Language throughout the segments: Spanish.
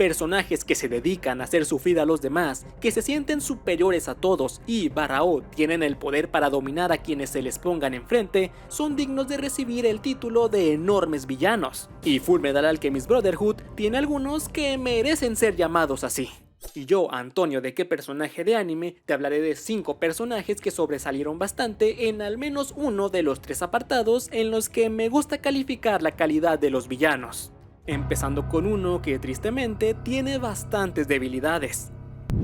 personajes que se dedican a hacer sufrir a los demás, que se sienten superiores a todos y /o tienen el poder para dominar a quienes se les pongan enfrente, son dignos de recibir el título de enormes villanos. Y Fullmetal Alchemist Brotherhood tiene algunos que merecen ser llamados así. Y yo, Antonio de qué personaje de anime, te hablaré de 5 personajes que sobresalieron bastante en al menos uno de los 3 apartados en los que me gusta calificar la calidad de los villanos. Empezando con uno que tristemente tiene bastantes debilidades.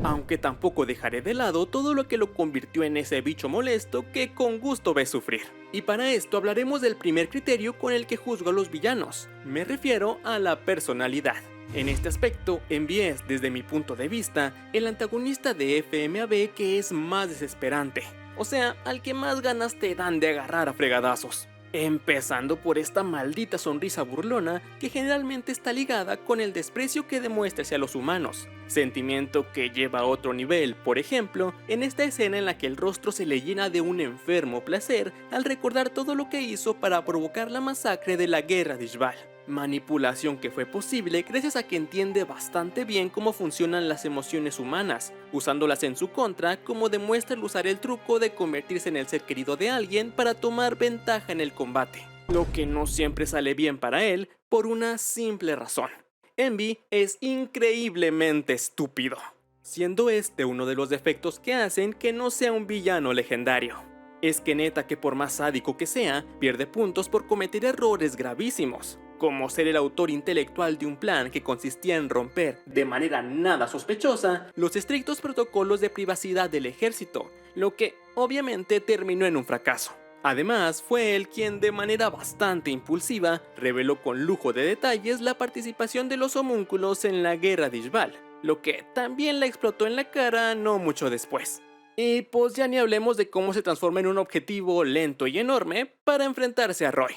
Aunque tampoco dejaré de lado todo lo que lo convirtió en ese bicho molesto que con gusto ves sufrir. Y para esto hablaremos del primer criterio con el que juzgo a los villanos. Me refiero a la personalidad. En este aspecto, Envy es, desde mi punto de vista, el antagonista de FMAB que es más desesperante. O sea, al que más ganas te dan de agarrar a fregadazos. Empezando por esta maldita sonrisa burlona que generalmente está ligada con el desprecio que demuestra hacia los humanos, sentimiento que lleva a otro nivel, por ejemplo, en esta escena en la que el rostro se le llena de un enfermo placer al recordar todo lo que hizo para provocar la masacre de la guerra de Ishbal. Manipulación que fue posible gracias a que entiende bastante bien cómo funcionan las emociones humanas, usándolas en su contra, como demuestra al usar el truco de convertirse en el ser querido de alguien para tomar ventaja en el combate. Lo que no siempre sale bien para él por una simple razón. Envy es increíblemente estúpido, siendo este uno de los defectos que hacen que no sea un villano legendario. Es que neta que por más sádico que sea, pierde puntos por cometer errores gravísimos, como ser el autor intelectual de un plan que consistía en romper, de manera nada sospechosa, los estrictos protocolos de privacidad del ejército, lo que obviamente terminó en un fracaso. Además, fue él quien de manera bastante impulsiva reveló con lujo de detalles la participación de los homúnculos en la guerra de Ishbal, lo que también la explotó en la cara no mucho después. Y pues ya ni hablemos de cómo se transforma en un objetivo lento y enorme para enfrentarse a Roy.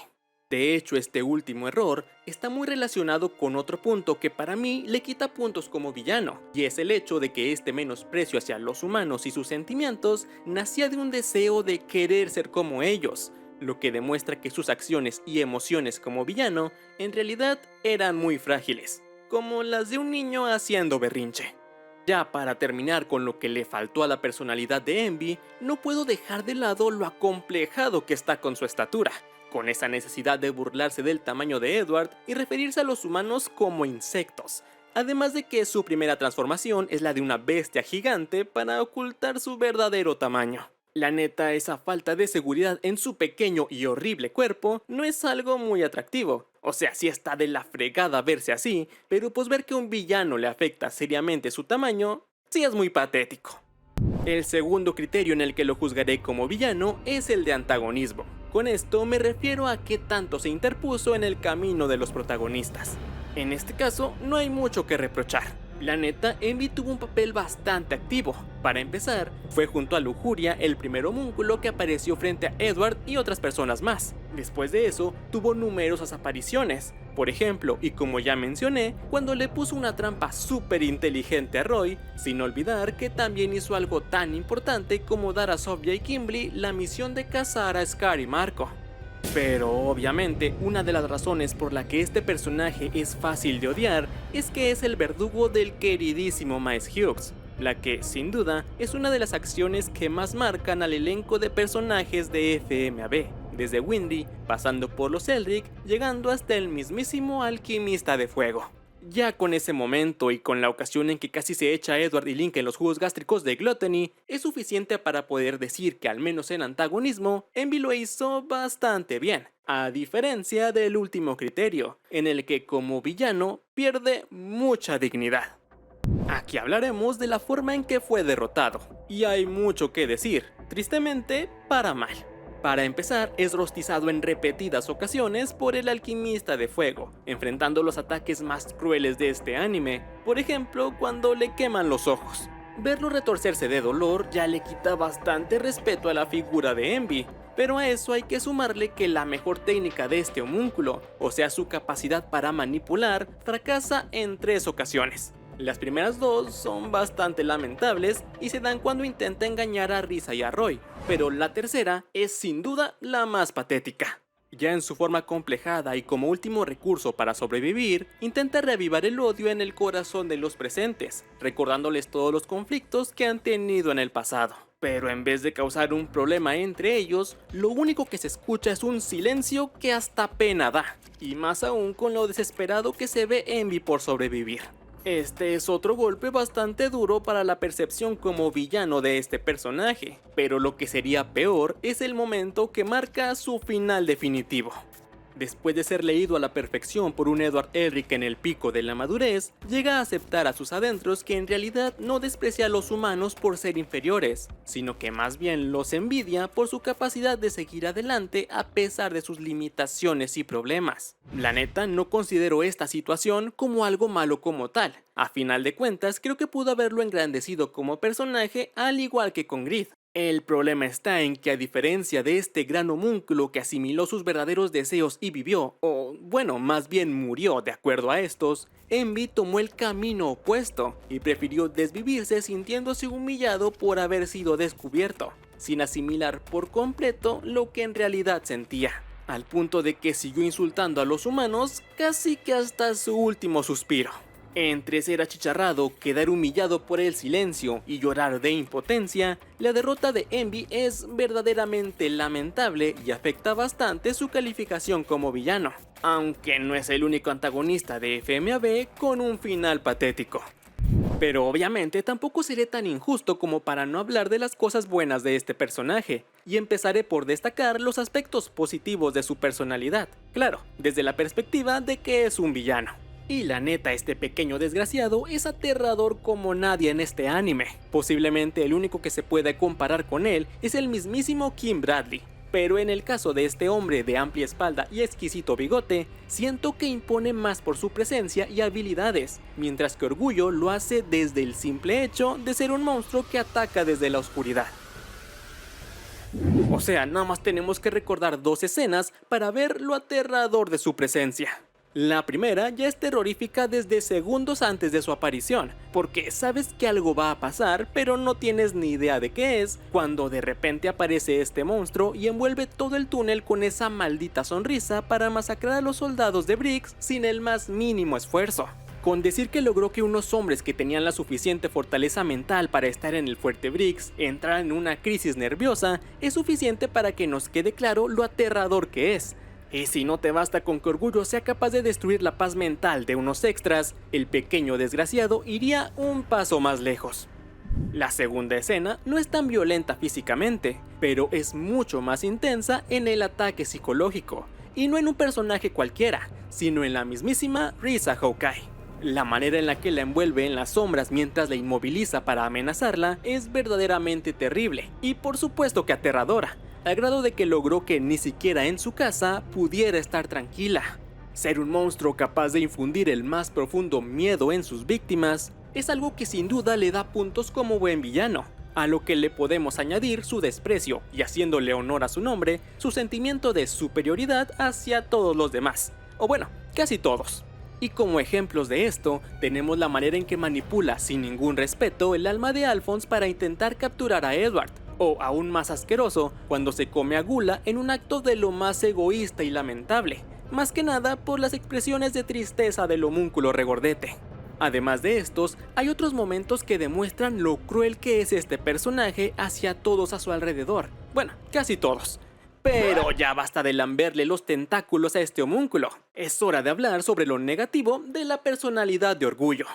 De hecho, este último error está muy relacionado con otro punto que para mí le quita puntos como villano, y es el hecho de que este menosprecio hacia los humanos y sus sentimientos nacía de un deseo de querer ser como ellos, lo que demuestra que sus acciones y emociones como villano en realidad eran muy frágiles, como las de un niño haciendo berrinche. Ya para terminar con lo que le faltó a la personalidad de Envy, no puedo dejar de lado lo acomplejado que está con su estatura, con esa necesidad de burlarse del tamaño de Edward y referirse a los humanos como insectos, además de que su primera transformación es la de una bestia gigante para ocultar su verdadero tamaño. La neta, esa falta de seguridad en su pequeño y horrible cuerpo no es algo muy atractivo. O sea, sí está de la fregada verse así, pero pues ver que un villano le afecta seriamente su tamaño, sí es muy patético. El segundo criterio en el que lo juzgaré como villano es el de antagonismo. Con esto me refiero a qué tanto se interpuso en el camino de los protagonistas. En este caso, no hay mucho que reprochar. La neta, Envy tuvo un papel bastante activo. Para empezar, fue junto a Lujuria el primer homúnculo que apareció frente a Edward y otras personas más. Después de eso, tuvo numerosas apariciones. Por ejemplo, y como ya mencioné, cuando le puso una trampa súper inteligente a Roy, sin olvidar que también hizo algo tan importante como dar a Sofía y Kimberly la misión de cazar a Scar y Marco. Pero obviamente, una de las razones por la que este personaje es fácil de odiar es que es el verdugo del queridísimo Miles Hughes, la que, sin duda, es una de las acciones que más marcan al elenco de personajes de FMAB, desde Winry, pasando por los Eldrick, llegando hasta el mismísimo Alquimista de Fuego. Ya con ese momento y con la ocasión en que casi se echa a Edward y Link en los jugos gástricos de Gluttony, es suficiente para poder decir que al menos en antagonismo, Envy lo hizo bastante bien, a diferencia del último criterio, en el que como villano pierde mucha dignidad. Aquí hablaremos de la forma en que fue derrotado, y hay mucho que decir, tristemente para mal. Para empezar, es rostizado en repetidas ocasiones por el Alquimista de Fuego, enfrentando los ataques más crueles de este anime, por ejemplo cuando le queman los ojos. Verlo retorcerse de dolor ya le quita bastante respeto a la figura de Envy, pero a eso hay que sumarle que la mejor técnica de este homúnculo, o sea su capacidad para manipular, fracasa en 3 ocasiones. Las primeras 2 son bastante lamentables y se dan cuando intenta engañar a Risa y a Roy, pero la tercera es sin duda la más patética. Ya en su forma complejada y como último recurso para sobrevivir, intenta reavivar el odio en el corazón de los presentes, recordándoles todos los conflictos que han tenido en el pasado. Pero en vez de causar un problema entre ellos, lo único que se escucha es un silencio que hasta pena da, y más aún con lo desesperado que se ve Envy por sobrevivir. Este es otro golpe bastante duro para la percepción como villano de este personaje, pero lo que sería peor es el momento que marca su final definitivo. Después de ser leído a la perfección por un Edward Elric en el pico de la madurez, llega a aceptar a sus adentros que en realidad no desprecia a los humanos por ser inferiores, sino que más bien los envidia por su capacidad de seguir adelante a pesar de sus limitaciones y problemas. La neta, no considero esta situación como algo malo como tal. A final de cuentas, creo que pudo haberlo engrandecido como personaje al igual que con Grid. El problema está en que a diferencia de este gran homúnculo que asimiló sus verdaderos deseos y vivió, o bueno, más bien murió de acuerdo a estos, Envy tomó el camino opuesto y prefirió desvivirse sintiéndose humillado por haber sido descubierto, sin asimilar por completo lo que en realidad sentía, al punto de que siguió insultando a los humanos casi que hasta su último suspiro. Entre ser achicharrado, quedar humillado por el silencio y llorar de impotencia, la derrota de Envy es verdaderamente lamentable y afecta bastante su calificación como villano, aunque no es el único antagonista de FMAV con un final patético. Pero obviamente tampoco seré tan injusto como para no hablar de las cosas buenas de este personaje, y empezaré por destacar los aspectos positivos de su personalidad, claro, desde la perspectiva de que es un villano. Y la neta, este pequeño desgraciado es aterrador como nadie en este anime. Posiblemente el único que se pueda comparar con él es el mismísimo Kim Bradley. Pero en el caso de este hombre de amplia espalda y exquisito bigote, siento que impone más por su presencia y habilidades, mientras que Orgullo lo hace desde el simple hecho de ser un monstruo que ataca desde la oscuridad. O sea, nada más tenemos que recordar 2 escenas para ver lo aterrador de su presencia. La primera ya es terrorífica desde segundos antes de su aparición, porque sabes que algo va a pasar, pero no tienes ni idea de qué es, cuando de repente aparece este monstruo y envuelve todo el túnel con esa maldita sonrisa para masacrar a los soldados de Briggs sin el más mínimo esfuerzo. Con decir que logró que unos hombres que tenían la suficiente fortaleza mental para estar en el fuerte Briggs entraran en una crisis nerviosa, es suficiente para que nos quede claro lo aterrador que es. Y si no te basta con que Orgullo sea capaz de destruir la paz mental de unos extras, el pequeño desgraciado iría un paso más lejos. La segunda escena no es tan violenta físicamente, pero es mucho más intensa en el ataque psicológico, y no en un personaje cualquiera, sino en la mismísima Risa Hawkeye. La manera en la que la envuelve en las sombras mientras la inmoviliza para amenazarla es verdaderamente terrible, y por supuesto que aterradora, al grado de que logró que ni siquiera en su casa pudiera estar tranquila. Ser un monstruo capaz de infundir el más profundo miedo en sus víctimas es algo que sin duda le da puntos como buen villano, a lo que le podemos añadir su desprecio y, haciéndole honor a su nombre, su sentimiento de superioridad hacia todos los demás, o bueno, casi todos. Y como ejemplos de esto, tenemos la manera en que manipula sin ningún respeto el alma de Alphonse para intentar capturar a Edward, o aún más asqueroso, cuando se come a Gula en un acto de lo más egoísta y lamentable, más que nada por las expresiones de tristeza del homúnculo regordete. Además de estos, hay otros momentos que demuestran lo cruel que es este personaje hacia todos a su alrededor, bueno, casi todos. Pero ya basta de lamberle los tentáculos a este homúnculo, es hora de hablar sobre lo negativo de la personalidad de Orgullo.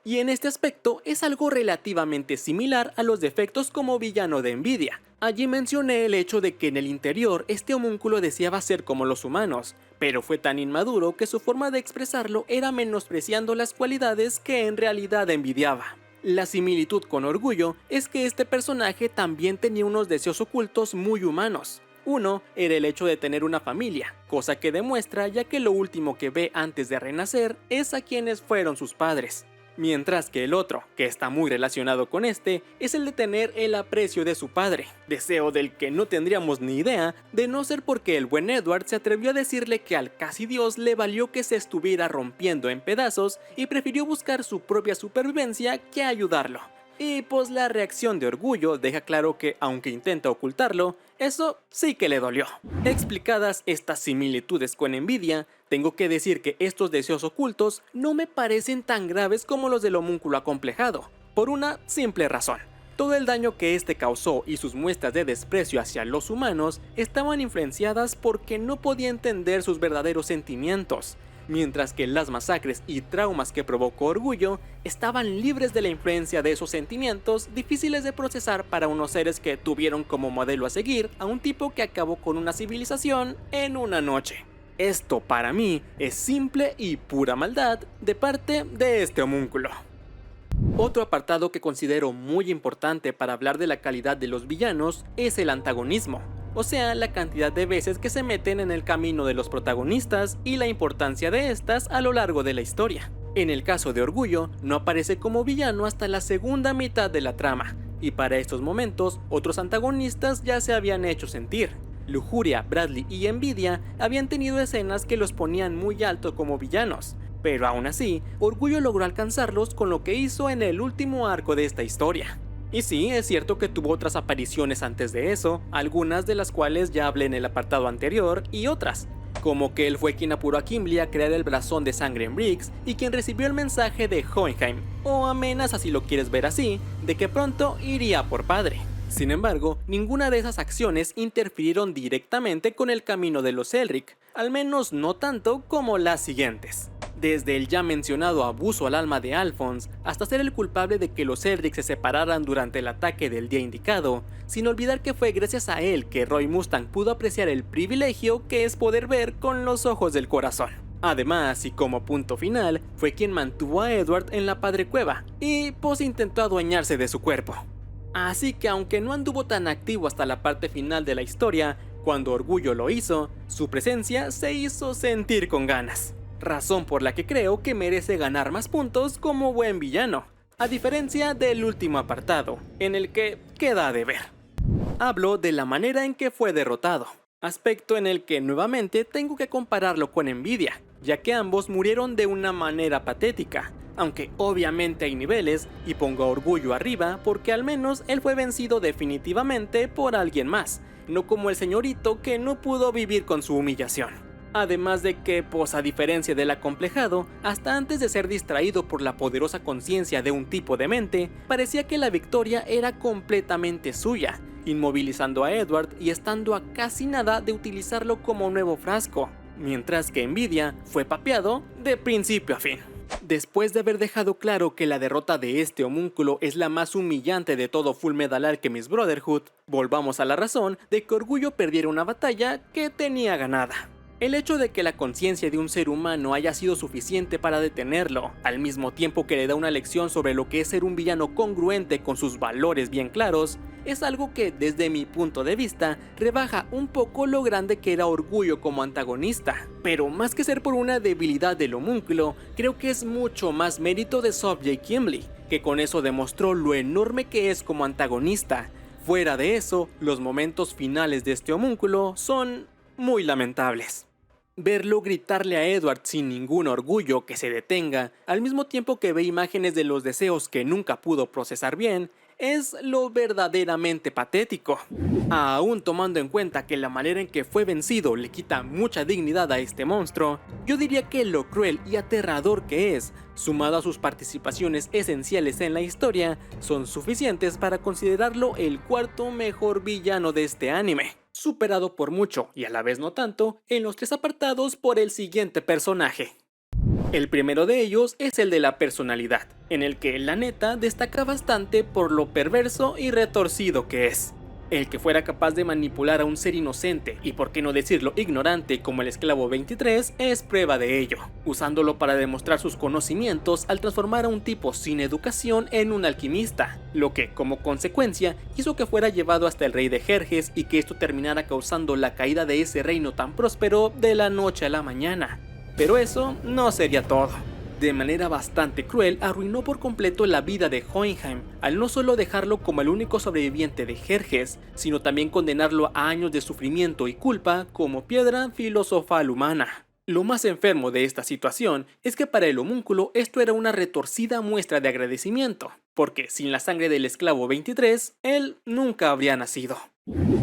Y en este aspecto es algo relativamente similar a los defectos como villano de Envidia. Allí mencioné el hecho de que en el interior este homúnculo deseaba ser como los humanos, pero fue tan inmaduro que su forma de expresarlo era menospreciando las cualidades que en realidad envidiaba. La similitud con Orgullo es que este personaje también tenía unos deseos ocultos muy humanos. Uno era el hecho de tener una familia, cosa que demuestra ya que lo último que ve antes de renacer es a quienes fueron sus padres. Mientras que el otro, que está muy relacionado con este, es el de tener el aprecio de su padre, deseo del que no tendríamos ni idea de no ser porque el buen Edward se atrevió a decirle que al casi dios le valió que se estuviera rompiendo en pedazos y prefirió buscar su propia supervivencia que ayudarlo. Y pues la reacción de Orgullo deja claro que, aunque intenta ocultarlo, eso sí que le dolió. Explicadas estas similitudes con Envidia, tengo que decir que estos deseos ocultos no me parecen tan graves como los del homúnculo acomplejado, por una simple razón. Todo el daño que este causó y sus muestras de desprecio hacia los humanos estaban influenciadas porque no podía entender sus verdaderos sentimientos, mientras que las masacres y traumas que provocó Orgullo estaban libres de la influencia de esos sentimientos difíciles de procesar para unos seres que tuvieron como modelo a seguir a un tipo que acabó con una civilización en una noche. Esto para mí es simple y pura maldad de parte de este homúnculo. Otro apartado que considero muy importante para hablar de la calidad de los villanos es el antagonismo, o sea, la cantidad de veces que se meten en el camino de los protagonistas y la importancia de estas a lo largo de la historia. En el caso de Orgullo, no aparece como villano hasta la segunda mitad de la trama, y para estos momentos otros antagonistas ya se habían hecho sentir. Lujuria, Bradley y Envidia habían tenido escenas que los ponían muy alto como villanos, pero aún así, Orgullo logró alcanzarlos con lo que hizo en el último arco de esta historia. Y sí, es cierto que tuvo otras apariciones antes de eso, algunas de las cuales ya hablé en el apartado anterior, y otras, como que él fue quien apuró a Gimli a crear el blasón de sangre en Briggs y quien recibió el mensaje de Hohenheim, o amenaza si lo quieres ver así, de que pronto iría por padre. Sin embargo, ninguna de esas acciones interfirieron directamente con el camino de los Elric, al menos no tanto como las siguientes. Desde el ya mencionado abuso al alma de Alphonse, hasta ser el culpable de que los Elric se separaran durante el ataque del día indicado, sin olvidar que fue gracias a él que Roy Mustang pudo apreciar el privilegio que es poder ver con los ojos del corazón. Además, y como punto final, fue quien mantuvo a Edward en la Padre Cueva, y pues intentó adueñarse de su cuerpo. Así que aunque no anduvo tan activo hasta la parte final de la historia, cuando Orgullo lo hizo, su presencia se hizo sentir con ganas. Razón por la que creo que merece ganar más puntos como buen villano, a diferencia del último apartado, en el que queda a deber. Hablo de la manera en que fue derrotado, aspecto en el que nuevamente tengo que compararlo con Envidia, ya que ambos murieron de una manera patética, aunque obviamente hay niveles, y pongo a Orgullo arriba porque al menos él fue vencido definitivamente por alguien más, no como el señorito que no pudo vivir con su humillación. Además de que, pues a diferencia del acomplejado, hasta antes de ser distraído por la poderosa conciencia de un tipo demente, parecía que la victoria era completamente suya, inmovilizando a Edward y estando a casi nada de utilizarlo como nuevo frasco, mientras que Envidia fue papeado de principio a fin. Después de haber dejado claro que la derrota de este homúnculo es la más humillante de todo Fullmetal Alchemist Brotherhood, volvamos a la razón de que Orgullo perdiera una batalla que tenía ganada. El hecho de que la conciencia de un ser humano haya sido suficiente para detenerlo, al mismo tiempo que le da una lección sobre lo que es ser un villano congruente con sus valores bien claros, es algo que desde mi punto de vista rebaja un poco lo grande que era Orgullo como antagonista. Pero más que ser por una debilidad del homúnculo, creo que es mucho más mérito de Soph J. Gimli, que con eso demostró lo enorme que es como antagonista. Fuera de eso, los momentos finales de este homúnculo son muy lamentables. Verlo gritarle a Edward sin ningún orgullo que se detenga, al mismo tiempo que ve imágenes de los deseos que nunca pudo procesar bien, es lo verdaderamente patético. Aún tomando en cuenta que la manera en que fue vencido le quita mucha dignidad a este monstruo, yo diría que lo cruel y aterrador que es, sumado a sus participaciones esenciales en la historia, son suficientes para considerarlo el cuarto mejor villano de este anime, superado por mucho, y a la vez no tanto, en los tres apartados por el siguiente personaje. El primero de ellos es el de la personalidad, en el que la neta destaca bastante por lo perverso y retorcido que es. El que fuera capaz de manipular a un ser inocente y por qué no decirlo ignorante como el esclavo 23 es prueba de ello, usándolo para demostrar sus conocimientos al transformar a un tipo sin educación en un alquimista, lo que como consecuencia hizo que fuera llevado hasta el rey de Jerjes y que esto terminara causando la caída de ese reino tan próspero de la noche a la mañana. Pero eso no sería todo. De manera bastante cruel arruinó por completo la vida de Hohenheim, al no solo dejarlo como el único sobreviviente de Jerjes, sino también condenarlo a años de sufrimiento y culpa como piedra filosofal humana. Lo más enfermo de esta situación es que para el homúnculo esto era una retorcida muestra de agradecimiento, porque sin la sangre del esclavo 23, él nunca habría nacido.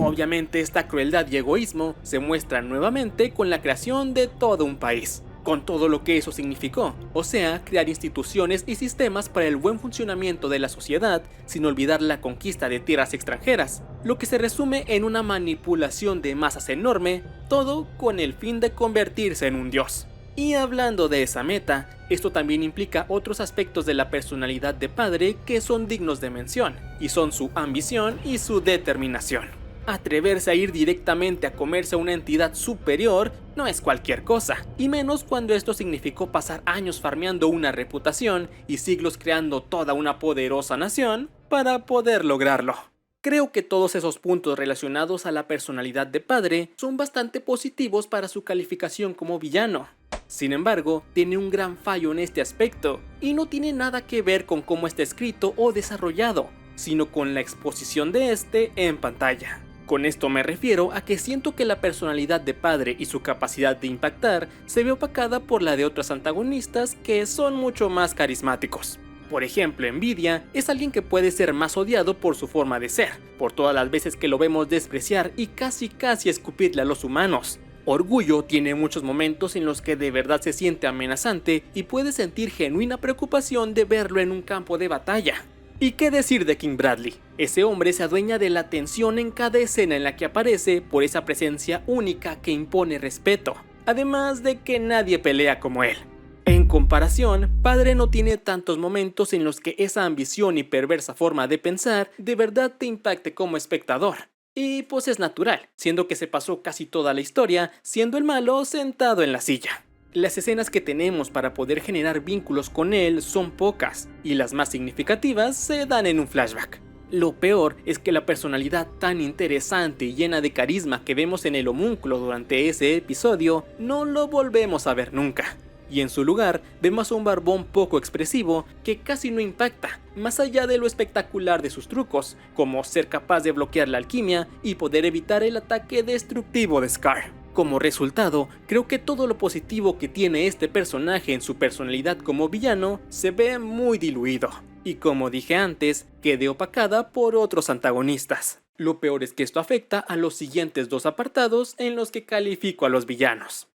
Obviamente esta crueldad y egoísmo se muestran nuevamente con la creación de todo un país, con todo lo que eso significó, o sea, crear instituciones y sistemas para el buen funcionamiento de la sociedad, sin olvidar la conquista de tierras extranjeras, lo que se resume en una manipulación de masas enorme, todo con el fin de convertirse en un dios. Y hablando de esa meta, esto también implica otros aspectos de la personalidad de padre que son dignos de mención, y son su ambición y su determinación. Atreverse a ir directamente a comerse a una entidad superior no es cualquier cosa, y menos cuando esto significó pasar años farmeando una reputación y siglos creando toda una poderosa nación para poder lograrlo. Creo que todos esos puntos relacionados a la personalidad de padre son bastante positivos para su calificación como villano. Sin embargo, tiene un gran fallo en este aspecto, y no tiene nada que ver con cómo está escrito o desarrollado, sino con la exposición de este en pantalla. Con esto me refiero a que siento que la personalidad de padre y su capacidad de impactar se ve opacada por la de otros antagonistas que son mucho más carismáticos. Por ejemplo, Envidia es alguien que puede ser más odiado por su forma de ser, por todas las veces que lo vemos despreciar y casi escupirle a los humanos. Orgullo tiene muchos momentos en los que de verdad se siente amenazante y puede sentir genuina preocupación de verlo en un campo de batalla. ¿Y qué decir de King Bradley? Ese hombre se adueña de la atención en cada escena en la que aparece por esa presencia única que impone respeto, además de que nadie pelea como él. En comparación, Padre no tiene tantos momentos en los que esa ambición y perversa forma de pensar de verdad te impacte como espectador. Y pues es natural, siendo que se pasó casi toda la historia siendo el malo sentado en la silla. Las escenas que tenemos para poder generar vínculos con él son pocas, y las más significativas se dan en un flashback. Lo peor es que la personalidad tan interesante y llena de carisma que vemos en el homúnculo durante ese episodio no lo volvemos a ver nunca. Y en su lugar vemos a un barbón poco expresivo que casi no impacta, más allá de lo espectacular de sus trucos, como ser capaz de bloquear la alquimia y poder evitar el ataque destructivo de Scar. Como resultado, creo que todo lo positivo que tiene este personaje en su personalidad como villano se ve muy diluido, y como dije antes, quede opacada por otros antagonistas. Lo peor es que esto afecta a los siguientes dos apartados en los que califico a los villanos.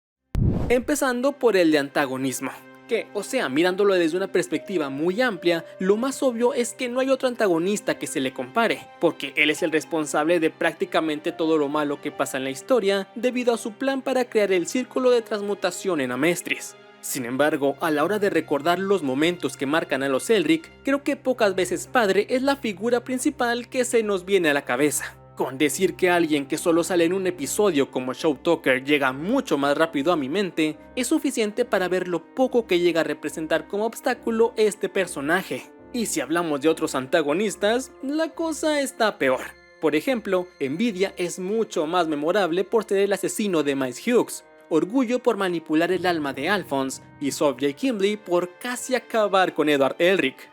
Empezando por el de antagonismo, que, o sea, mirándolo desde una perspectiva muy amplia, lo más obvio es que no hay otro antagonista que se le compare, porque él es el responsable de prácticamente todo lo malo que pasa en la historia debido a su plan para crear el círculo de transmutación en Amestris. Sin embargo, a la hora de recordar los momentos que marcan a los Elric, creo que pocas veces Padre es la figura principal que se nos viene a la cabeza. Con decir que alguien que solo sale en un episodio como Shaw Tucker llega mucho más rápido a mi mente, es suficiente para ver lo poco que llega a representar como obstáculo este personaje. Y si hablamos de otros antagonistas, la cosa está peor. Por ejemplo, Envidia es mucho más memorable por ser el asesino de Mace Hughes, Orgullo por manipular el alma de Alphonse y Sofia y Kimberly por casi acabar con Edward Elric.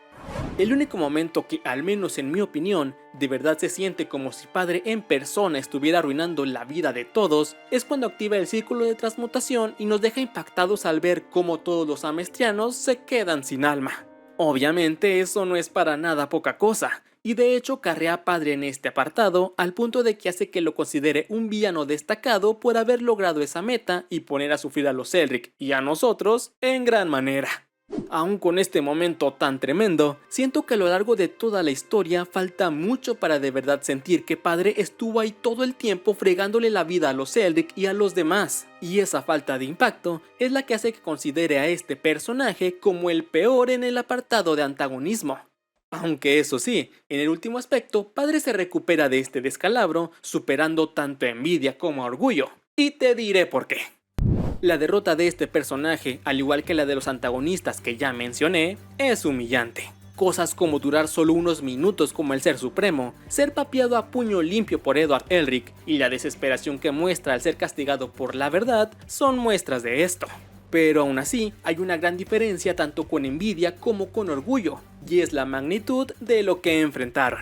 El único momento que, al menos en mi opinión, de verdad se siente como si Padre en persona estuviera arruinando la vida de todos, es cuando activa el círculo de transmutación y nos deja impactados al ver cómo todos los amestrianos se quedan sin alma. Obviamente eso no es para nada poca cosa, y de hecho carrea a Padre en este apartado al punto de que hace que lo considere un villano destacado por haber logrado esa meta y poner a sufrir a los Elric y a nosotros en gran manera. Aún con este momento tan tremendo, siento que a lo largo de toda la historia falta mucho para de verdad sentir que Padre estuvo ahí todo el tiempo fregándole la vida a los Elric y a los demás, y esa falta de impacto es la que hace que considere a este personaje como el peor en el apartado de antagonismo. Aunque eso sí, en el último aspecto, Padre se recupera de este descalabro, superando tanto a Envidia como a Orgullo, y te diré por qué. La derrota de este personaje, al igual que la de los antagonistas que ya mencioné, es humillante. Cosas como durar solo unos minutos como el Ser Supremo, ser papeado a puño limpio por Edward Elric y la desesperación que muestra al ser castigado por la verdad son muestras de esto. Pero aún así, hay una gran diferencia tanto con Envidia como con Orgullo, y es la magnitud de lo que enfrentaron.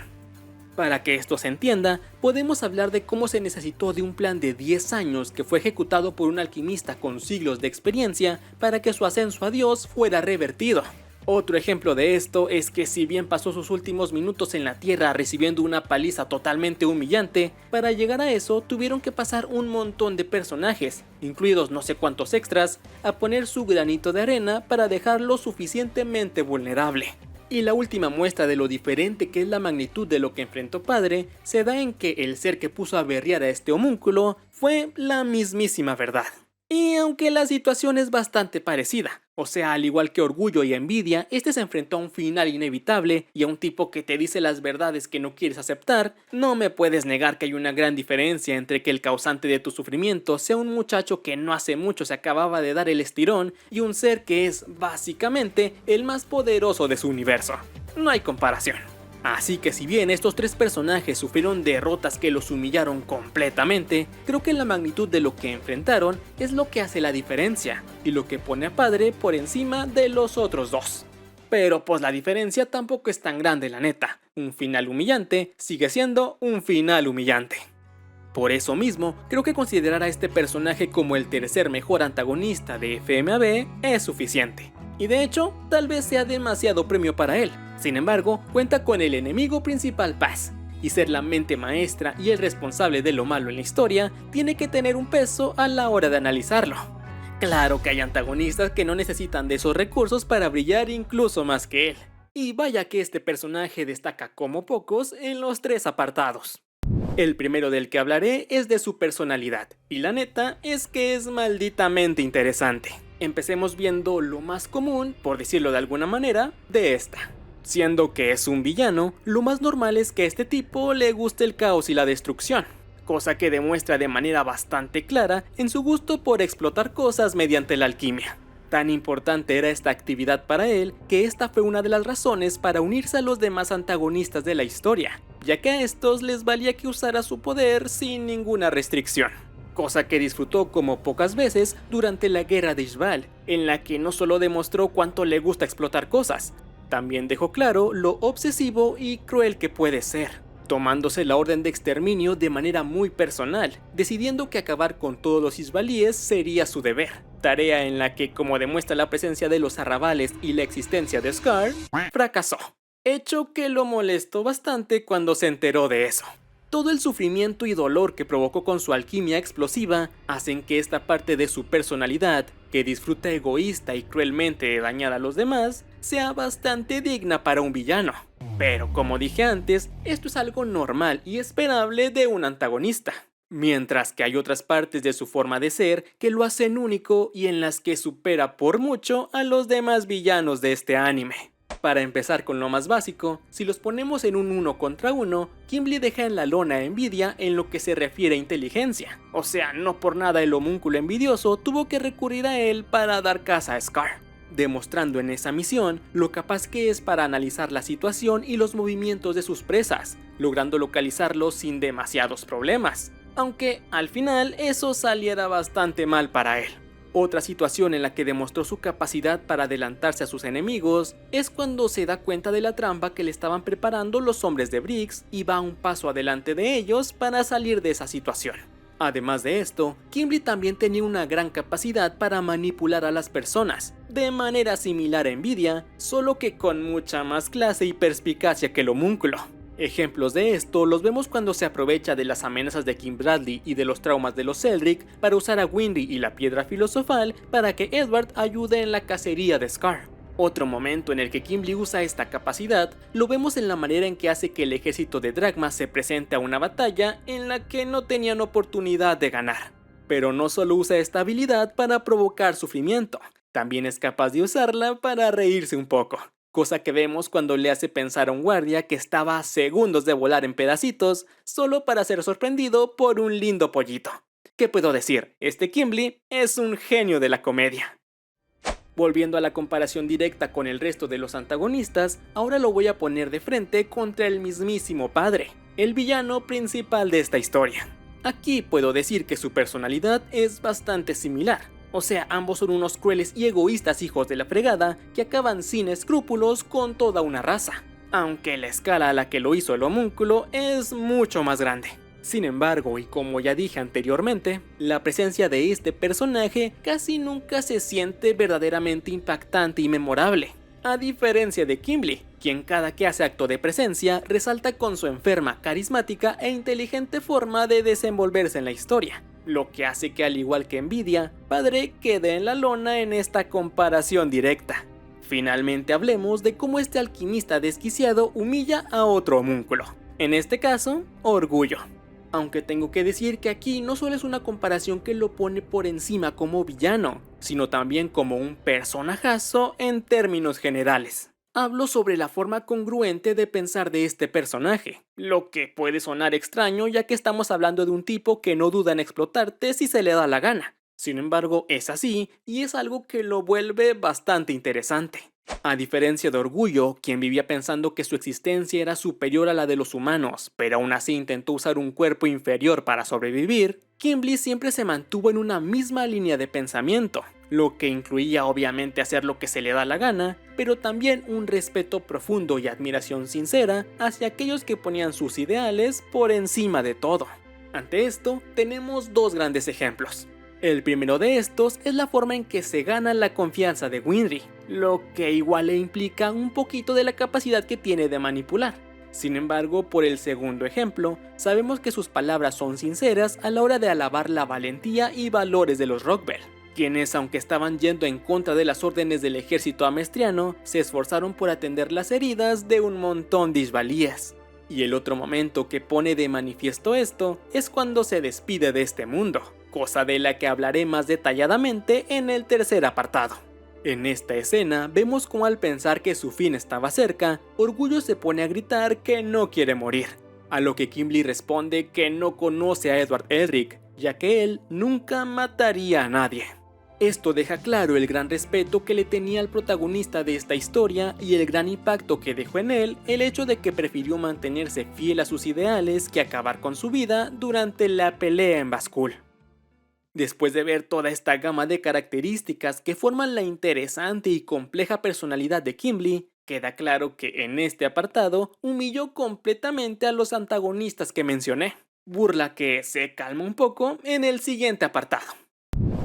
Para que esto se entienda, podemos hablar de cómo se necesitó de un plan de 10 años que fue ejecutado por un alquimista con siglos de experiencia para que su ascenso a Dios fuera revertido. Otro ejemplo de esto es que si bien pasó sus últimos minutos en la Tierra recibiendo una paliza totalmente humillante, para llegar a eso tuvieron que pasar un montón de personajes, incluidos no sé cuántos extras, a poner su granito de arena para dejarlo suficientemente vulnerable. Y la última muestra de lo diferente que es la magnitud de lo que enfrentó Padre se da en que el ser que puso a berrear a este homúnculo fue la mismísima verdad. Y aunque la situación es bastante parecida, o sea, al igual que Orgullo y Envidia, este se enfrentó a un final inevitable y a un tipo que te dice las verdades que no quieres aceptar, no me puedes negar que hay una gran diferencia entre que el causante de tu sufrimiento sea un muchacho que no hace mucho se acababa de dar el estirón y un ser que es, básicamente, el más poderoso de su universo. No hay comparación. Así que si bien estos tres personajes sufrieron derrotas que los humillaron completamente, creo que la magnitud de lo que enfrentaron es lo que hace la diferencia y lo que pone a Padre por encima de los otros dos. Pero pues la diferencia tampoco es tan grande, la neta. Un final humillante sigue siendo un final humillante. Por eso mismo, creo que considerar a este personaje como el tercer mejor antagonista de FMAB es suficiente. Y de hecho, tal vez sea demasiado premio para él. Sin embargo, cuenta con el enemigo principal Paz, y ser la mente maestra y el responsable de lo malo en la historia tiene que tener un peso a la hora de analizarlo. Claro que hay antagonistas que no necesitan de esos recursos para brillar incluso más que él. Y vaya que este personaje destaca como pocos en los tres apartados. El primero del que hablaré es de su personalidad, y la neta es que es malditamente interesante. Empecemos viendo lo más común, por decirlo de alguna manera, de esta. Siendo que es un villano, lo más normal es que a este tipo le guste el caos y la destrucción, cosa que demuestra de manera bastante clara en su gusto por explotar cosas mediante la alquimia. Tan importante era esta actividad para él que esta fue una de las razones para unirse a los demás antagonistas de la historia, ya que a estos les valía que usara su poder sin ninguna restricción. Cosa que disfrutó como pocas veces durante la guerra de Ishbal, en la que no solo demostró cuánto le gusta explotar cosas, también dejó claro lo obsesivo y cruel que puede ser, tomándose la orden de exterminio de manera muy personal, decidiendo que acabar con todos los isbalíes sería su deber, tarea en la que, como demuestra la presencia de los arrabales y la existencia de Scar, fracasó, hecho que lo molestó bastante cuando se enteró de eso. Todo el sufrimiento y dolor que provocó con su alquimia explosiva hacen que esta parte de su personalidad, que disfruta egoísta y cruelmente de dañar a los demás, sea bastante digna para un villano. Pero como dije antes, esto es algo normal y esperable de un antagonista. Mientras que hay otras partes de su forma de ser que lo hacen único y en las que supera por mucho a los demás villanos de este anime. Para empezar con lo más básico, si los ponemos en un 1 contra 1, Kimblee deja en la lona a Envidia en lo que se refiere a inteligencia. O sea, no por nada el homúnculo envidioso tuvo que recurrir a él para dar caza a Scar, demostrando en esa misión lo capaz que es para analizar la situación y los movimientos de sus presas, logrando localizarlos sin demasiados problemas, aunque al final eso saliera bastante mal para él. Otra situación en la que demostró su capacidad para adelantarse a sus enemigos es cuando se da cuenta de la trampa que le estaban preparando los hombres de Briggs y va un paso adelante de ellos para salir de esa situación. Además de esto, Kimblee también tenía una gran capacidad para manipular a las personas, de manera similar a Envidia, solo que con mucha más clase y perspicacia que el homúnculo. Ejemplos de esto los vemos cuando se aprovecha de las amenazas de Kim Bradley y de los traumas de los Eldrick para usar a Winry y la piedra filosofal para que Edward ayude en la cacería de Scar. Otro momento en el que Kimblee usa esta capacidad lo vemos en la manera en que hace que el ejército de Dragma se presente a una batalla en la que no tenían oportunidad de ganar. Pero no solo usa esta habilidad para provocar sufrimiento, también es capaz de usarla para reírse un poco. Cosa que vemos cuando le hace pensar a un guardia que estaba a segundos de volar en pedacitos, solo para ser sorprendido por un lindo pollito. ¿Qué puedo decir? Este Kimblee es un genio de la comedia. Volviendo a la comparación directa con el resto de los antagonistas, ahora lo voy a poner de frente contra el mismísimo Padre, el villano principal de esta historia. Aquí puedo decir que su personalidad es bastante similar. O sea, ambos son unos crueles y egoístas hijos de la fregada que acaban sin escrúpulos con toda una raza. aunque la escala a la que lo hizo el homúnculo es mucho más grande. Sin embargo, y como ya dije anteriormente, la presencia de este personaje casi nunca se siente verdaderamente impactante y memorable, a diferencia de Kimblee, quien cada que hace acto de presencia resalta con su enferma, carismática e inteligente forma de desenvolverse en la historia, lo que hace que, al igual que Envidia, Padre quede en la lona en esta comparación directa. Finalmente hablemos de cómo este alquimista desquiciado humilla a otro homúnculo, en este caso, Orgullo. Aunque tengo que decir que aquí no solo es una comparación que lo pone por encima como villano, sino también como un personajazo en términos generales. Hablo sobre la forma congruente de pensar de este personaje, lo que puede sonar extraño ya que estamos hablando de un tipo que no duda en explotarte si se le da la gana. Sin embargo, es así y es algo que lo vuelve bastante interesante. A diferencia de Orgullo, quien vivía pensando que su existencia era superior a la de los humanos, pero aún así intentó usar un cuerpo inferior para sobrevivir, Kimblee siempre se mantuvo en una misma línea de pensamiento, lo que incluía obviamente hacer lo que se le da la gana, pero también un respeto profundo y admiración sincera hacia aquellos que ponían sus ideales por encima de todo. Ante esto, tenemos dos grandes ejemplos. El primero de estos es la forma en que se gana la confianza de Winry, lo que igual le implica un poquito de la capacidad que tiene de manipular. Sin embargo, por el segundo ejemplo, sabemos que sus palabras son sinceras a la hora de alabar la valentía y valores de los Rockbell, quienes, aunque estaban yendo en contra de las órdenes del ejército amestriano, se esforzaron por atender las heridas de un montón de Ishbalíes. Y el otro momento que pone de manifiesto esto es cuando se despide de este mundo, cosa de la que hablaré más detalladamente en el tercer apartado. En esta escena vemos cómo, al pensar que su fin estaba cerca, Orgullo se pone a gritar que no quiere morir, a lo que Kimblee responde que no conoce a Edward Elric, ya que él nunca mataría a nadie. Esto deja claro el gran respeto que le tenía al protagonista de esta historia y el gran impacto que dejó en él el hecho de que prefirió mantenerse fiel a sus ideales que acabar con su vida durante la pelea en Bascul. Después de ver toda esta gama de características que forman la interesante y compleja personalidad de Kimblee, queda claro que en este apartado humilló completamente a los antagonistas que mencioné, burla que se calma un poco en el siguiente apartado.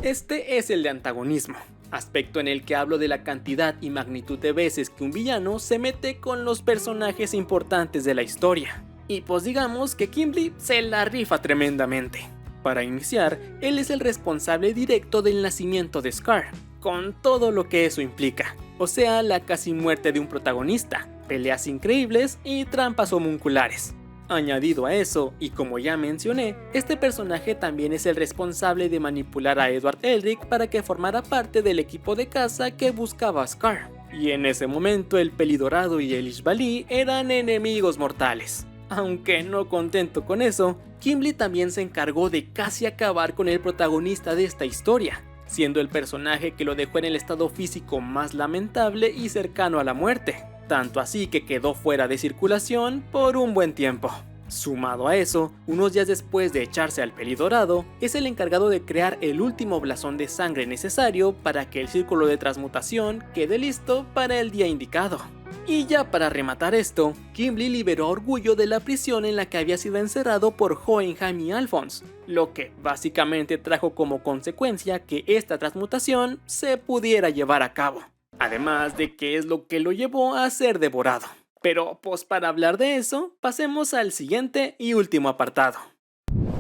Este es el de antagonismo, aspecto en el que hablo de la cantidad y magnitud de veces que un villano se mete con los personajes importantes de la historia. Y pues digamos que Kimblee se la rifa tremendamente. Para iniciar, él es el responsable directo del nacimiento de Scar, con todo lo que eso implica, o sea, la casi muerte de un protagonista, peleas increíbles y trampas homunculares. Añadido a eso, y como ya mencioné, este personaje también es el responsable de manipular a Edward Elric para que formara parte del equipo de caza que buscaba a Scar, y en ese momento el Pelidorado y el Ishbalí eran enemigos mortales. Aunque no contento con eso, Kimblee también se encargó de casi acabar con el protagonista de esta historia, siendo el personaje que lo dejó en el estado físico más lamentable y cercano a la muerte, tanto así que quedó fuera de circulación por un buen tiempo. Sumado a eso, unos días después de echarse al Pelidorado, es el encargado de crear el último blasón de sangre necesario para que el círculo de transmutación quede listo para el día indicado. Y ya para rematar esto, Kimblee liberó a Orgullo de la prisión en la que había sido encerrado por Hohenheim y Alphonse, lo que básicamente trajo como consecuencia que esta transmutación se pudiera llevar a cabo. Además de que es lo que lo llevó a ser devorado. Pero pues para hablar de eso, pasemos al siguiente y último apartado.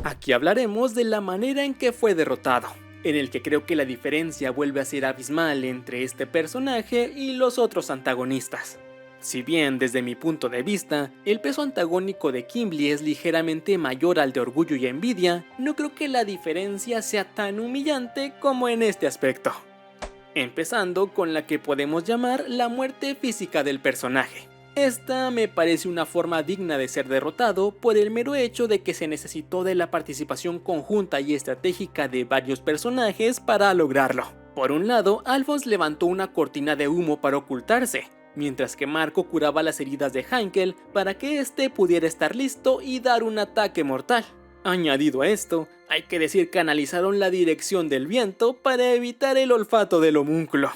Aquí hablaremos de la manera en que fue derrotado, en el que creo que la diferencia vuelve a ser abismal entre este personaje y los otros antagonistas. Si bien desde mi punto de vista, el peso antagónico de Kimblee es ligeramente mayor al de Orgullo y Envidia, no creo que la diferencia sea tan humillante como en este aspecto. Empezando con la que podemos llamar la muerte física del personaje. Esta me parece una forma digna de ser derrotado por el mero hecho de que se necesitó de la participación conjunta y estratégica de varios personajes para lograrlo. Por un lado, Alphonse levantó una cortina de humo para ocultarse, mientras que Marco curaba las heridas de Heinkel para que éste pudiera estar listo y dar un ataque mortal. Añadido a esto, hay que decir que analizaron la dirección del viento para evitar el olfato del homúnculo.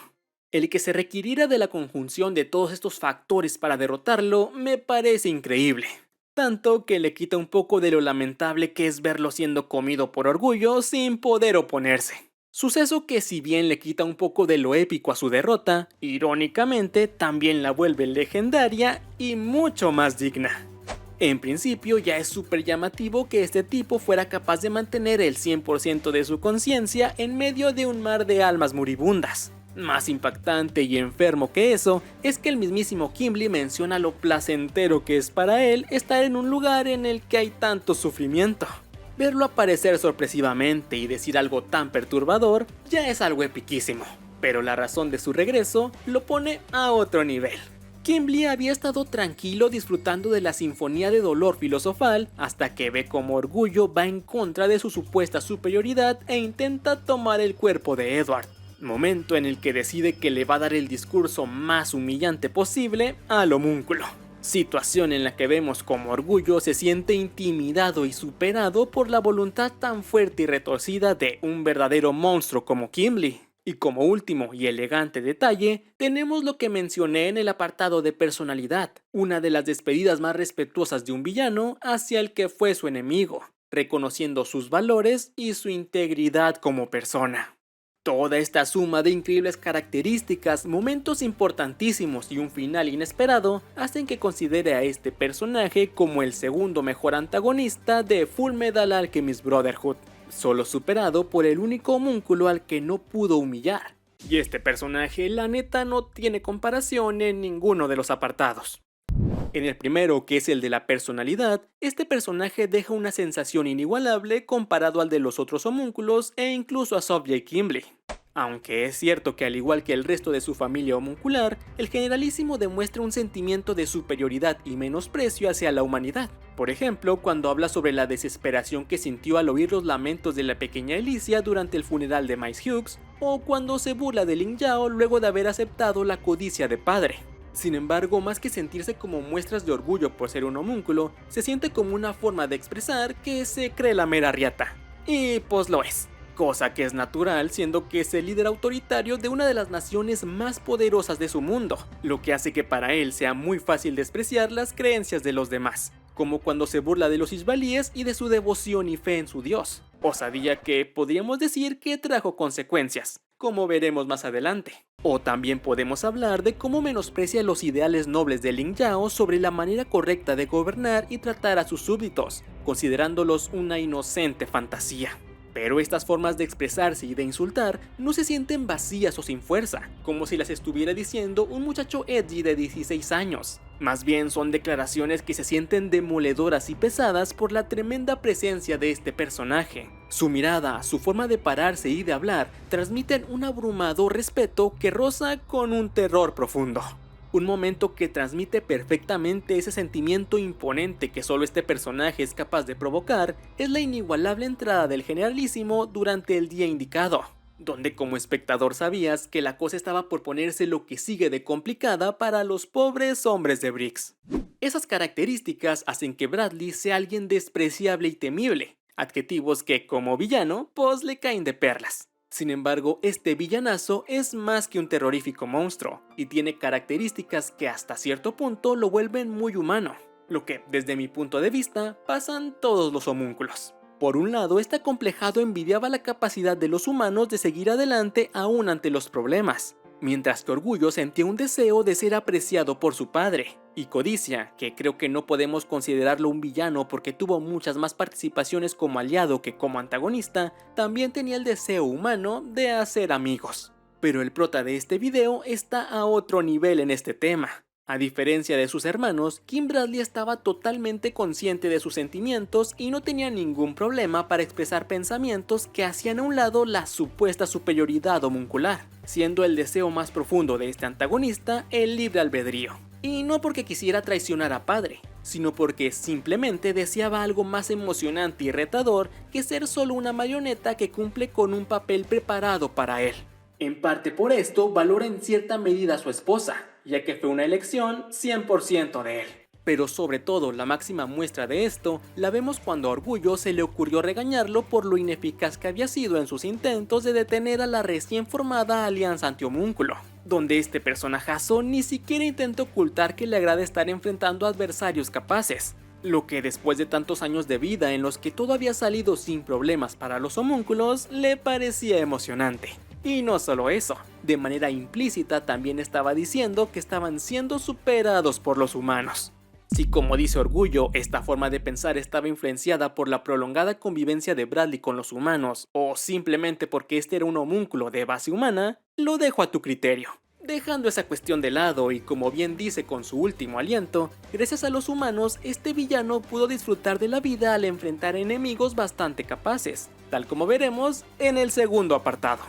El que se requiriera de la conjunción de todos estos factores para derrotarlo me parece increíble. Tanto que le quita un poco de lo lamentable que es verlo siendo comido por orgullo sin poder oponerse. Suceso que, si bien le quita un poco de lo épico a su derrota, irónicamente también la vuelve legendaria y mucho más digna. En principio ya es súper llamativo que este tipo fuera capaz de mantener el 100% de su conciencia en medio de un mar de almas moribundas. Más impactante y enfermo que eso es que el mismísimo Gimli menciona lo placentero que es para él estar en un lugar en el que hay tanto sufrimiento. Verlo aparecer sorpresivamente y decir algo tan perturbador ya es algo epiquísimo, pero la razón de su regreso lo pone a otro nivel. Gimli había estado tranquilo disfrutando de la sinfonía de dolor filosofal hasta que ve cómo Orgullo va en contra de su supuesta superioridad e intenta tomar el cuerpo de Edward. Momento en el que decide que le va a dar el discurso más humillante posible al homúnculo. Situación en la que vemos como Orgullo se siente intimidado y superado por la voluntad tan fuerte y retorcida de un verdadero monstruo como Gimli. Y como último y elegante detalle, tenemos lo que mencioné en el apartado de personalidad, una de las despedidas más respetuosas de un villano hacia el que fue su enemigo, reconociendo sus valores y su integridad como persona. Toda esta suma de increíbles características, momentos importantísimos y un final inesperado hacen que considere a este personaje como el segundo mejor antagonista de Fullmetal Alchemist Brotherhood, solo superado por el único homúnculo al que no pudo humillar. Y este personaje, la neta, no tiene comparación en ninguno de los apartados. En el primero, que es el de la personalidad, este personaje deja una sensación inigualable comparado al de los otros homúnculos e incluso a Subject Gimli. Aunque es cierto que al igual que el resto de su familia homuncular, el generalísimo demuestra un sentimiento de superioridad y menosprecio hacia la humanidad. Por ejemplo, cuando habla sobre la desesperación que sintió al oír los lamentos de la pequeña Alicia durante el funeral de Mace Hughes, o cuando se burla de Ling Yao luego de haber aceptado la codicia de padre. Sin embargo, más que sentirse como muestras de orgullo por ser un homúnculo, se siente como una forma de expresar que se cree la mera riata. Y pues lo es. Cosa que es natural, siendo que es el líder autoritario de una de las naciones más poderosas de su mundo, lo que hace que para él sea muy fácil despreciar las creencias de los demás, como cuando se burla de los isbalíes y de su devoción y fe en su dios, osadía que podríamos decir que trajo consecuencias, como veremos más adelante. O también podemos hablar de cómo menosprecia los ideales nobles de Ling Yao sobre la manera correcta de gobernar y tratar a sus súbditos, considerándolos una inocente fantasía. Pero estas formas de expresarse y de insultar no se sienten vacías o sin fuerza, como si las estuviera diciendo un muchacho edgy de 16 años. Más bien son declaraciones que se sienten demoledoras y pesadas por la tremenda presencia de este personaje. Su mirada, su forma de pararse y de hablar transmiten un abrumador respeto que roza con un terror profundo. Un momento que transmite perfectamente ese sentimiento imponente que solo este personaje es capaz de provocar es la inigualable entrada del generalísimo durante el día indicado, donde como espectador sabías que la cosa estaba por ponerse lo que sigue de complicada para los pobres hombres de Briggs. Esas características hacen que Bradley sea alguien despreciable y temible, adjetivos que como villano pues le caen de perlas. Sin embargo, este villanazo es más que un terrorífico monstruo, y tiene características que hasta cierto punto lo vuelven muy humano, lo que, desde mi punto de vista, pasan todos los homúnculos. Por un lado, este acomplejado envidiaba la capacidad de los humanos de seguir adelante aún ante los problemas, mientras que Orgullo sentía un deseo de ser apreciado por su padre, y Codicia, que creo que no podemos considerarlo un villano porque tuvo muchas más participaciones como aliado que como antagonista, también tenía el deseo humano de hacer amigos. Pero el prota de este video está a otro nivel en este tema. A diferencia de sus hermanos, Kim Bradley estaba totalmente consciente de sus sentimientos y no tenía ningún problema para expresar pensamientos que hacían a un lado la supuesta superioridad homuncular, siendo el deseo más profundo de este antagonista el libre albedrío. Y no porque quisiera traicionar a padre, sino porque simplemente deseaba algo más emocionante y retador que ser solo una marioneta que cumple con un papel preparado para él. En parte por esto valora en cierta medida a su esposa, ya que fue una elección 100% de él. Pero sobre todo la máxima muestra de esto la vemos cuando a Orgullo se le ocurrió regañarlo por lo ineficaz que había sido en sus intentos de detener a la recién formada Alianza Antihomúnculo, donde este personajazo ni siquiera intenta ocultar que le agrada estar enfrentando a adversarios capaces, lo que después de tantos años de vida en los que todo había salido sin problemas para los homúnculos, le parecía emocionante. Y no solo eso, de manera implícita también estaba diciendo que estaban siendo superados por los humanos. Si como dice Orgullo, esta forma de pensar estaba influenciada por la prolongada convivencia de Bradley con los humanos, o simplemente porque este era un homúnculo de base humana, lo dejo a tu criterio. Dejando esa cuestión de lado y como bien dice con su último aliento, gracias a los humanos este villano pudo disfrutar de la vida al enfrentar enemigos bastante capaces, tal como veremos en el segundo apartado.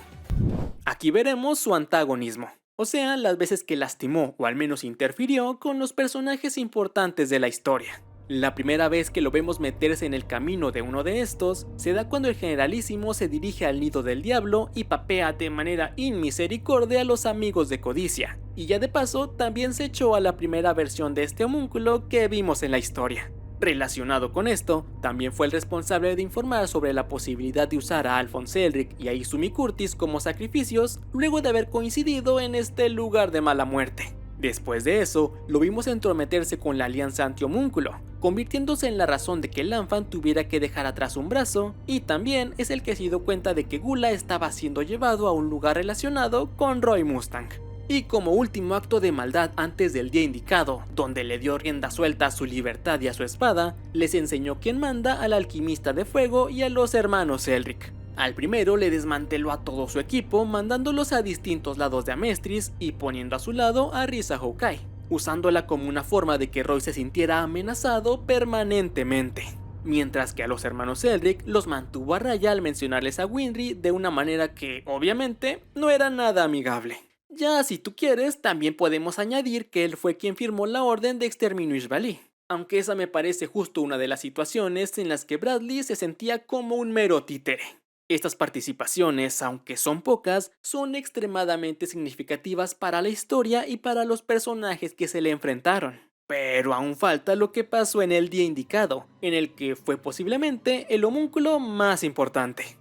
Aquí veremos su antagonismo, o sea, las veces que lastimó o al menos interfirió con los personajes importantes de la historia. La primera vez que lo vemos meterse en el camino de uno de estos, se da cuando el generalísimo se dirige al nido del diablo y papea de manera inmisericordia a los amigos de Codicia, y ya de paso también se echó a la primera versión de este homúnculo que vimos en la historia. Relacionado con esto, también fue el responsable de informar sobre la posibilidad de usar a Alphonse Elric y a Izumi Curtis como sacrificios luego de haber coincidido en este lugar de mala muerte. Después de eso, lo vimos entrometerse con la alianza anti-homúnculo, convirtiéndose en la razón de que Lanfan tuviera que dejar atrás un brazo, y también es el que se dio cuenta de que Gula estaba siendo llevado a un lugar relacionado con Roy Mustang. Y como último acto de maldad antes del día indicado, donde le dio rienda suelta a su libertad y a su espada, les enseñó quién manda al alquimista de fuego y a los hermanos Elric. Al primero le desmanteló a todo su equipo, mandándolos a distintos lados de Amestris y poniendo a su lado a Risa Houkai, usándola como una forma de que Roy se sintiera amenazado permanentemente. Mientras que a los hermanos Elric los mantuvo a raya al mencionarles a Winry de una manera que, obviamente, no era nada amigable. Ya si tú quieres, también podemos añadir que él fue quien firmó la orden de exterminio Ishbali, aunque esa me parece justo una de las situaciones en las que Bradley se sentía como un mero títere. Estas participaciones, aunque son pocas, son extremadamente significativas para la historia y para los personajes que se le enfrentaron. Pero aún falta lo que pasó en el día indicado, en el que fue posiblemente el homúnculo más importante.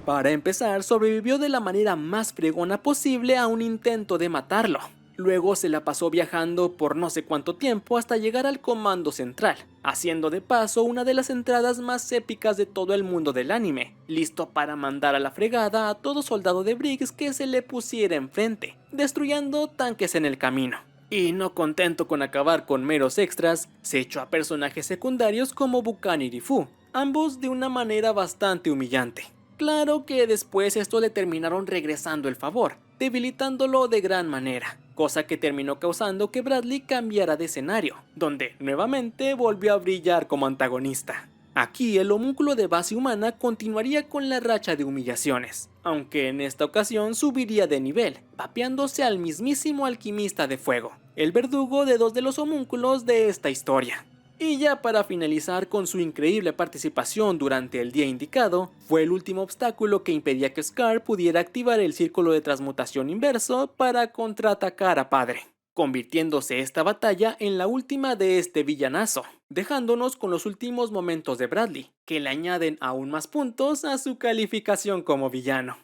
Para empezar, sobrevivió de la manera más fregona posible a un intento de matarlo. Luego se la pasó viajando por no sé cuánto tiempo hasta llegar al Comando Central, haciendo de paso una de las entradas más épicas de todo el mundo del anime, listo para mandar a la fregada a todo soldado de Briggs que se le pusiera enfrente, destruyendo tanques en el camino. Y no contento con acabar con meros extras, se echó a personajes secundarios como Bukan y Rifu, ambos de una manera bastante humillante. Claro que después esto le terminaron regresando el favor, debilitándolo de gran manera, cosa que terminó causando que Bradley cambiara de escenario, donde nuevamente volvió a brillar como antagonista. Aquí el homúnculo de base humana continuaría con la racha de humillaciones, aunque en esta ocasión subiría de nivel, vapeándose al mismísimo alquimista de fuego, el verdugo de dos de los homúnculos de esta historia. Y ya para finalizar con su increíble participación durante el día indicado, fue el último obstáculo que impedía que Scar pudiera activar el círculo de transmutación inverso para contraatacar a Padre, convirtiéndose esta batalla en la última de este villanazo, dejándonos con los últimos momentos de Bradley, que le añaden aún más puntos a su calificación como villano.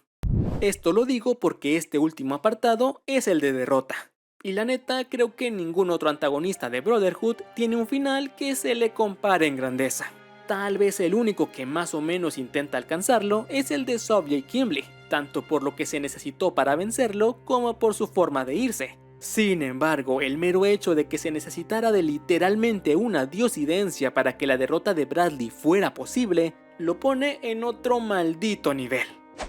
Esto lo digo porque este último apartado es el de derrota. Y la neta, creo que ningún otro antagonista de Brotherhood tiene un final que se le compare en grandeza. Tal vez el único que más o menos intenta alcanzarlo es el de Sovjay Kimble, tanto por lo que se necesitó para vencerlo como por su forma de irse. Sin embargo, el mero hecho de que se necesitara de literalmente una diosidencia para que la derrota de Bradley fuera posible, lo pone en otro maldito nivel.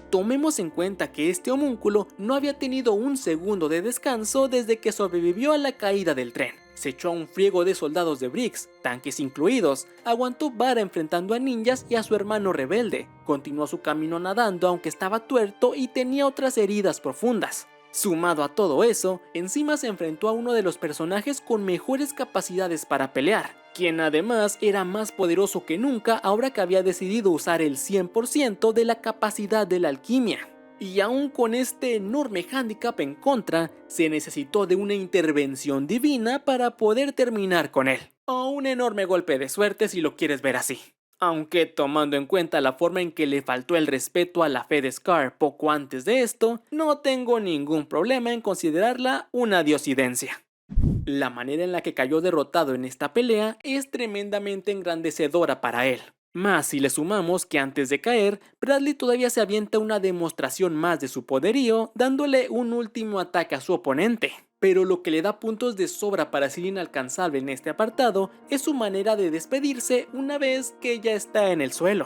Tomemos en cuenta que este homúnculo no había tenido un segundo de descanso desde que sobrevivió a la caída del tren. Se echó a un friego de soldados de Briggs, tanques incluidos, aguantó vara enfrentando a ninjas y a su hermano rebelde, continuó su camino nadando aunque estaba tuerto y tenía otras heridas profundas. Sumado a todo eso, encima se enfrentó a uno de los personajes con mejores capacidades para pelear, quien además era más poderoso que nunca ahora que había decidido usar el 100% de la capacidad de la alquimia. Y aún con este enorme hándicap en contra, se necesitó de una intervención divina para poder terminar con él. O un enorme golpe de suerte si lo quieres ver así. Aunque tomando en cuenta la forma en que le faltó el respeto a la fe de Scar poco antes de esto, no tengo ningún problema en considerarla una diosidencia. La manera en la que cayó derrotado en esta pelea es tremendamente engrandecedora para él. Más si le sumamos que antes de caer, Bradley todavía se avienta una demostración más de su poderío, dándole un último ataque a su oponente. Pero lo que le da puntos de sobra para ser inalcanzable en este apartado es su manera de despedirse una vez que ya está en el suelo.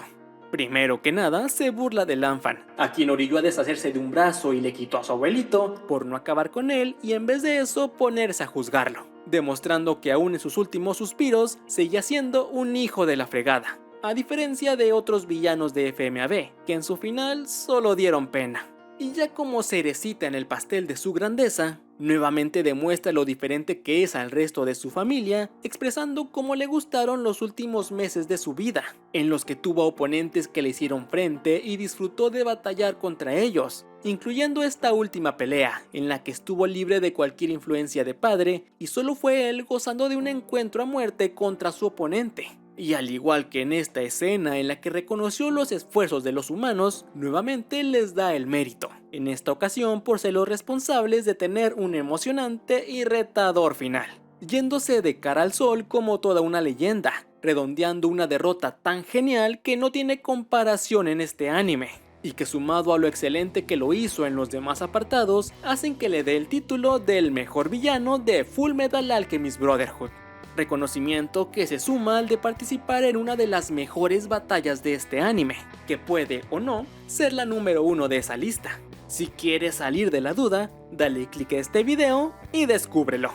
Primero que nada, se burla de Lanfan, a quien orilló a deshacerse de un brazo y le quitó a su abuelito por no acabar con él y en vez de eso ponerse a juzgarlo, demostrando que aún en sus últimos suspiros seguía siendo un hijo de la fregada, a diferencia de otros villanos de FMAV, que en su final solo dieron pena. Y ya como cerecita en el pastel de su grandeza, nuevamente demuestra lo diferente que es al resto de su familia, expresando cómo le gustaron los últimos meses de su vida, en los que tuvo oponentes que le hicieron frente y disfrutó de batallar contra ellos, incluyendo esta última pelea, en la que estuvo libre de cualquier influencia de padre y solo fue él gozando de un encuentro a muerte contra su oponente. Y al igual que en esta escena en la que reconoció los esfuerzos de los humanos, nuevamente les da el mérito, en esta ocasión por ser los responsables de tener un emocionante y retador final, yéndose de cara al sol como toda una leyenda, redondeando una derrota tan genial que no tiene comparación en este anime, y que sumado a lo excelente que lo hizo en los demás apartados, hacen que le dé el título del mejor villano de Fullmetal Alchemist Brotherhood. Reconocimiento que se suma al de participar en una de las mejores batallas de este anime, que puede o no ser la número 1 de esa lista. Si quieres salir de la duda, dale click a este video y descúbrelo.